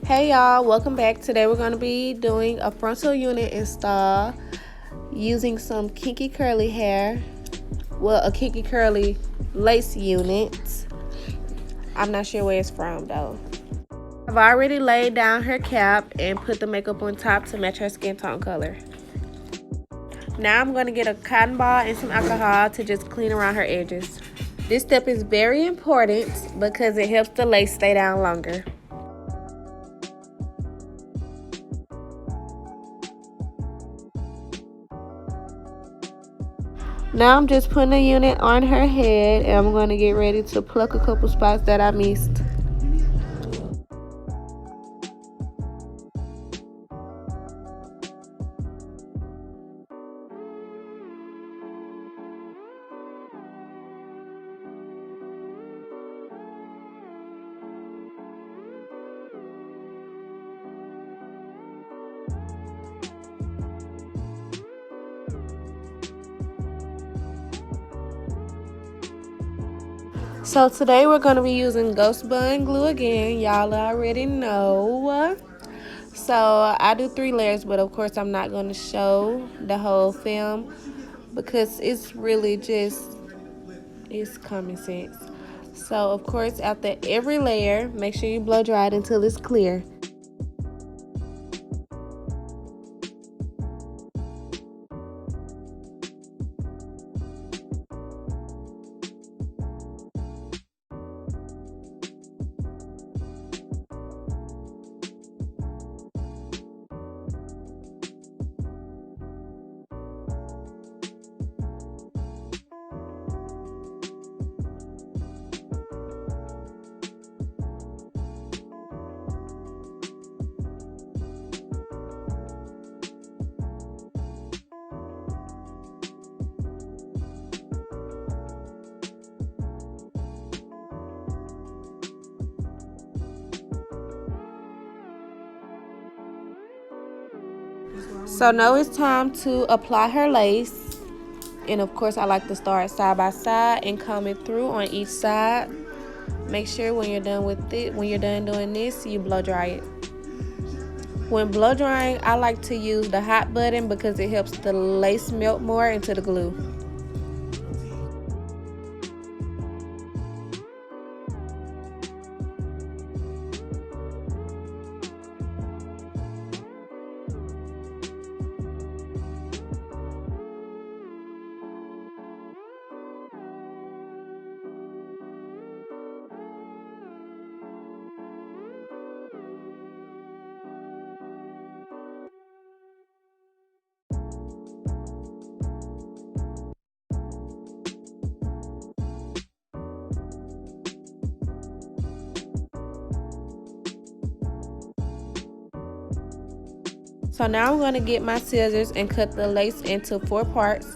Hey y'all, welcome back. Today we're going to be doing a frontal unit install using some kinky curly hair. Well, a kinky curly lace unit. I'm not sure where it's from though. I've already laid down her cap and put the makeup on top to match her skin tone color. Now I'm going to get a cotton ball and some alcohol to just clean around her edges. This step is very important because it helps the lace stay down longer. Now I'm just putting a unit on her head and I'm going to get ready to pluck a couple spots that I missed. So today we're going to be using Ghost Bond glue again. Y'all already know. So I do 3 layers, but of course I'm not going to show the whole film because it's really just, it's common sense. So of course after every layer, make sure you blow dry it until it's clear. So now it's time to apply her lace. And of course I like to start side by side and comb it through on each side. Make sure when you're done with it, when you're done doing this, you blow dry it. When blow drying, I like to use the hot button because it helps the lace melt more into the glue. So now I'm going to get my scissors and cut the lace into 4 parts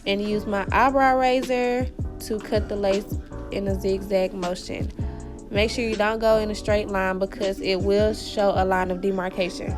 and use my eyebrow razor to cut the lace in a zigzag motion. Make sure you don't go in a straight line because it will show a line of demarcation.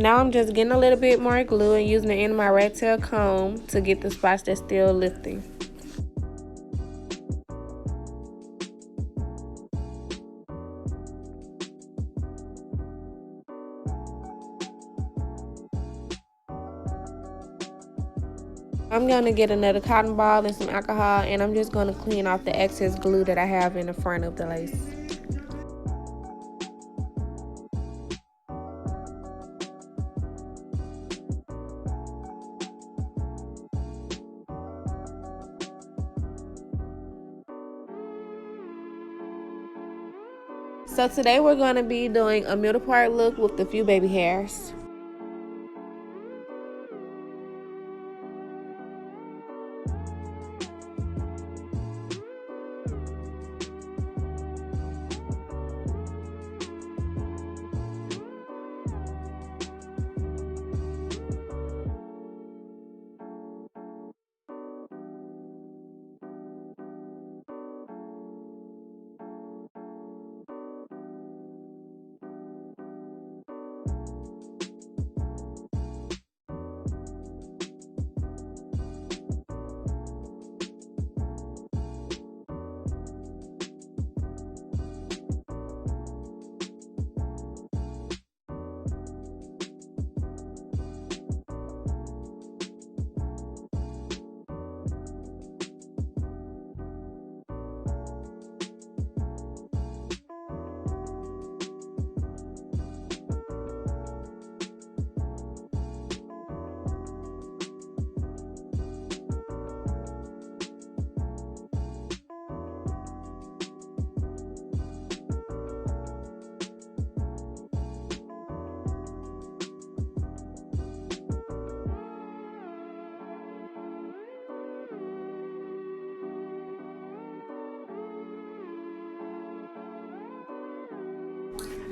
Now I'm just getting a little bit more glue and using the end of my rat tail comb to get the spots that's still lifting. I'm going to get another cotton ball and some alcohol, and I'm just going to clean off the excess glue that I have in the front of the lace. So today we're going to be doing a middle part look with a few baby hairs.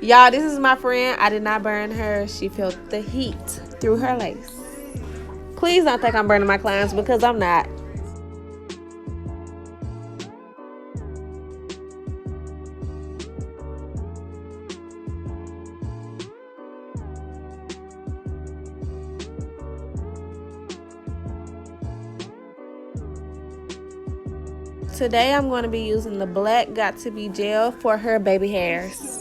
Y'all, this is my friend. I did not burn her. She felt the heat through her lace. Please don't think I'm burning my clients, because I'm not. Today I'm going to be using the black Got To Be gel for her baby hairs.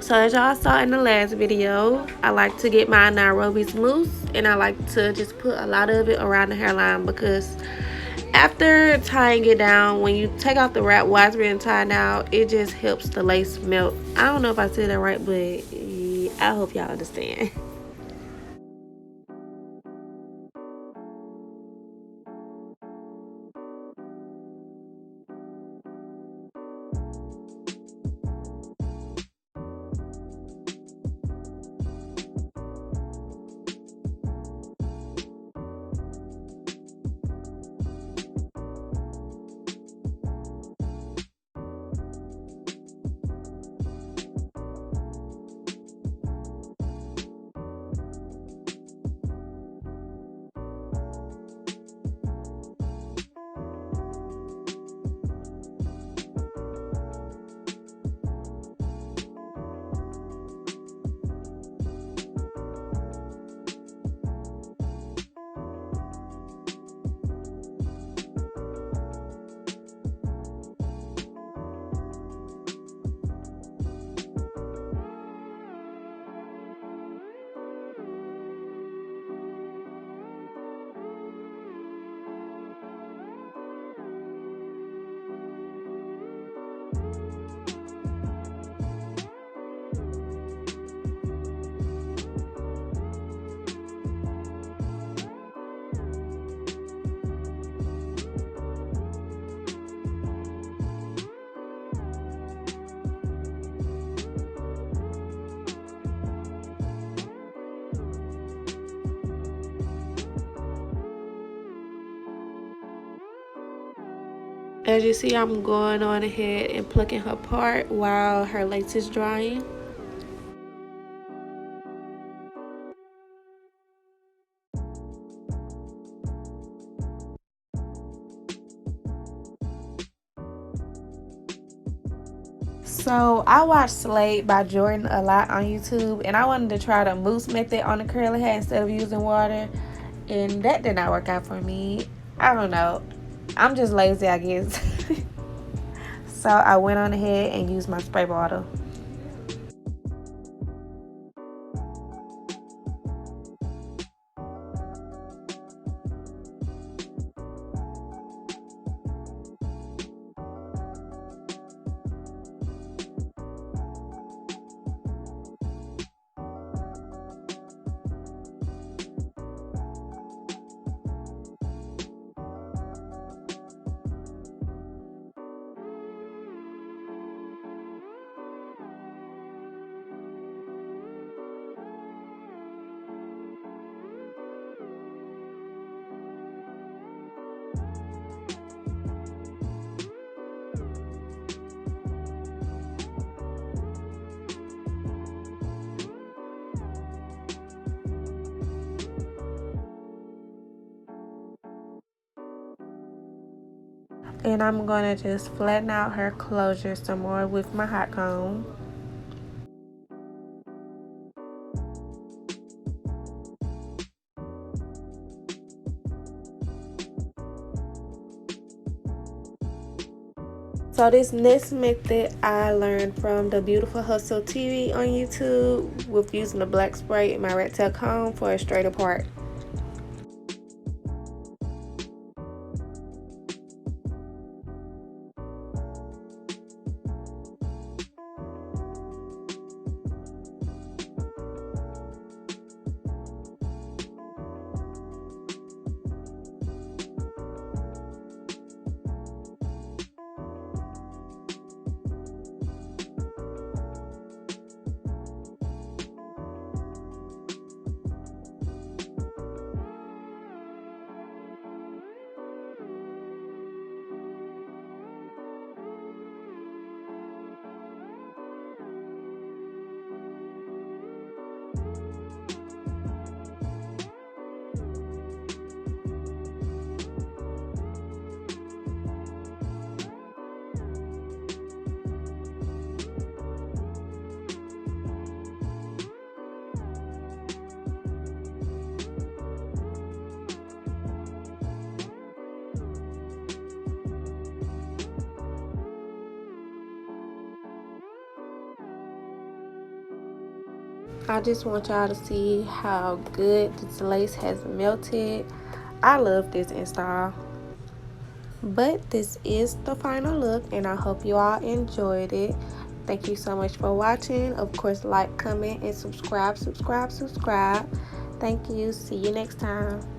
So as y'all saw in the last video, I like to get my Nairobi's mousse, and I like to just put a lot of it around the hairline, because after tying it down, when you take off the wrap while it's being tied out, it just helps the lace melt. I don't know if I said that right, but yeah, I hope y'all understand. As you see, I'm going on ahead and plucking her part while her lace is drying. So I watched Slade by Jordan a lot on YouTube, and I wanted to try the mousse method on the curly hair instead of using water, and that did not work out for me. I don't know. I'm just lazy, I guess. So I went on ahead and used my spray bottle. And I'm going to just flatten out her closure some more with my hot comb. So this next method I learned from the Beautiful Hustle TV on YouTube with using the black spray in my rat tail comb for a straighter part. I just want y'all to see how good this lace has melted. I love this install. But this is the final look, and I hope you all enjoyed it. Thank you so much for watching. Of course, like, comment, and subscribe. Thank you. See you next time.